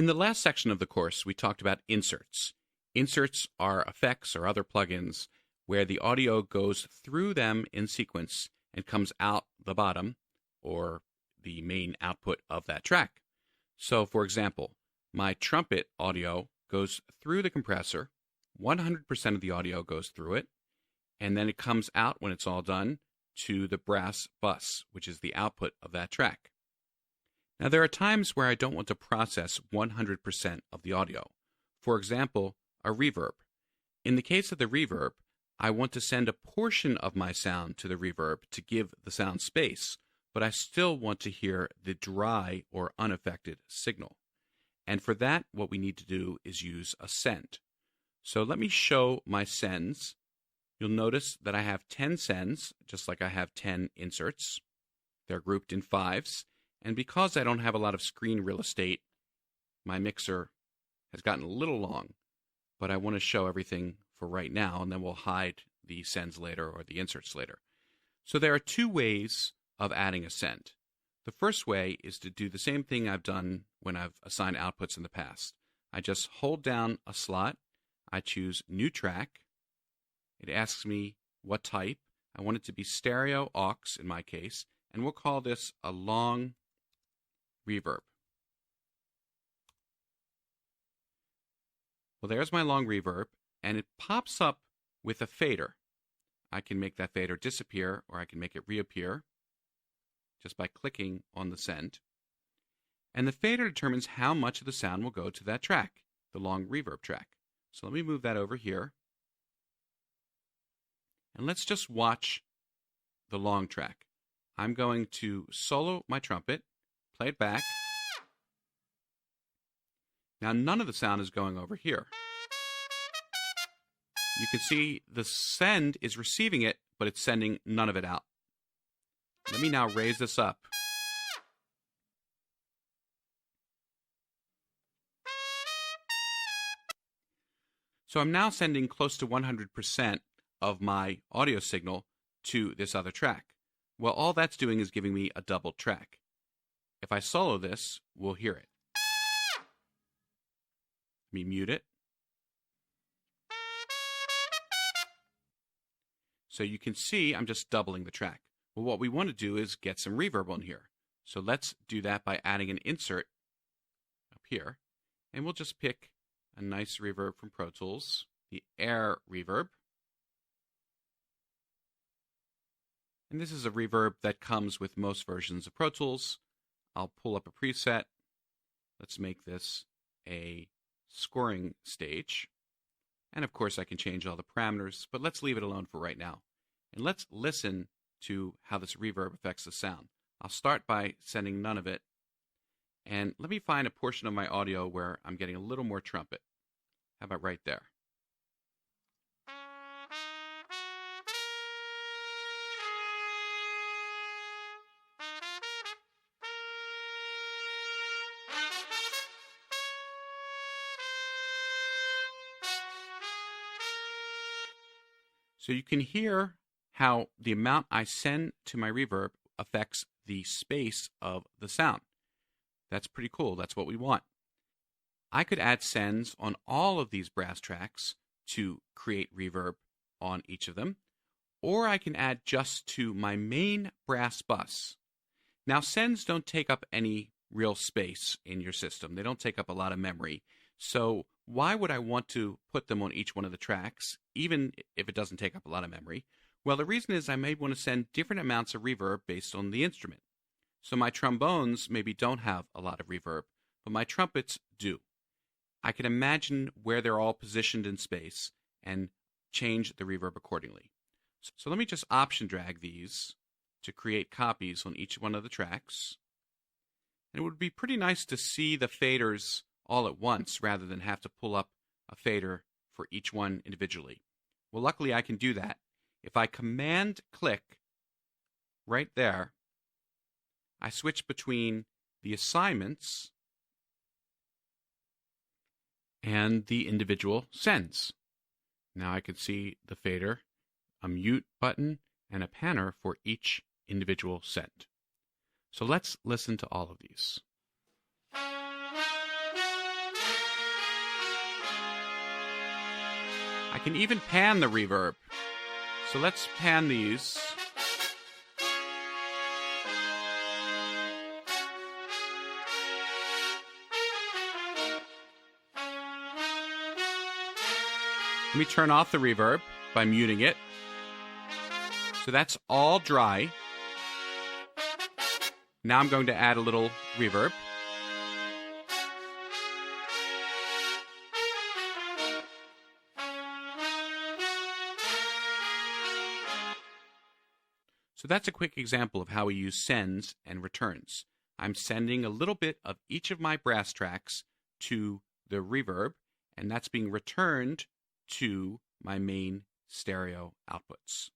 In the last section of the course, we talked about inserts. Inserts are effects or other plugins where the audio goes through them in sequence and comes out the bottom, or the main output of that track. So, for example, my trumpet audio goes through the compressor, 100% of the audio goes through it, and then it comes out when it's all done to the brass bus, which is the output of that track. Now, there are times where I don't want to process 100% of the audio. For example, a reverb. In the case of the reverb, I want to send a portion of my sound to the reverb to give the sound space, but I still want to hear the dry or unaffected signal. And for that, what we need to do is use a send. So let me show my sends. You'll notice that I have 10 sends, just like I have 10 inserts. They're grouped in fives. And because I don't have a lot of screen real estate, my mixer has gotten a little long, but I want to show everything for right now, and then we'll hide the sends later or the inserts later. So there are two ways of adding a send. The first way is to do the same thing I've done when I've assigned outputs in the past. I just hold down a slot, I choose New Track. It asks me what type. I want it to be stereo aux in my case, and we'll call this a long reverb. Well, there's my long reverb, and it pops up with a fader. I can make that fader disappear, or I can make it reappear just by clicking on the send. And the fader determines how much of the sound will go to that track, the long reverb track. So let me move that over here. And let's just watch the long track. I'm going to solo my trumpet, play it back. Now none of the sound is going over here. You can see the send is receiving it, but it's sending none of it out. Let me now raise this up. So I'm now sending close to 100% of my audio signal to this other track. Well, all that's doing is giving me a double track. If I solo this, we'll hear it. Let me mute it. So you can see I'm just doubling the track. Well, what we want to do is get some reverb on here. So let's do that by adding an insert up here. And we'll just pick a nice reverb from Pro Tools, the Air Reverb. And this is a reverb that comes with most versions of Pro Tools. I'll pull up a preset. Let's make this a scoring stage. And of course I can change all the parameters, but let's leave it alone for right now. And let's listen to how this reverb affects the sound. I'll start by sending none of it. And let me find a portion of my audio where I'm getting a little more trumpet. How about right there? So you can hear how the amount I send to my reverb affects the space of the sound. That's pretty cool. That's what we want. I could add sends on all of these brass tracks to create reverb on each of them, or I can add just to my main brass bus. Now, sends don't take up any real space in your system. They don't take up a lot of memory. So why would I want to put them on each one of the tracks, even if it doesn't take up a lot of memory? Well, the reason is I may want to send different amounts of reverb based on the instrument. So my trombones maybe don't have a lot of reverb, but my trumpets do. I can imagine where they're all positioned in space and change the reverb accordingly. So let me just option drag these to create copies on each one of the tracks. And it would be pretty nice to see the faders all at once rather than have to pull up a fader for each one individually. Well, luckily I can do that. If I command click right there, I switch between the assignments and the individual sends. Now I can see the fader, a mute button, and a panner for each individual send. So let's listen to all of these. I can even pan the reverb. So let's pan these. Let me turn off the reverb by muting it. So that's all dry. Now I'm going to add a little reverb. So that's a quick example of how we use sends and returns. I'm sending a little bit of each of my brass tracks to the reverb, and that's being returned to my main stereo outputs.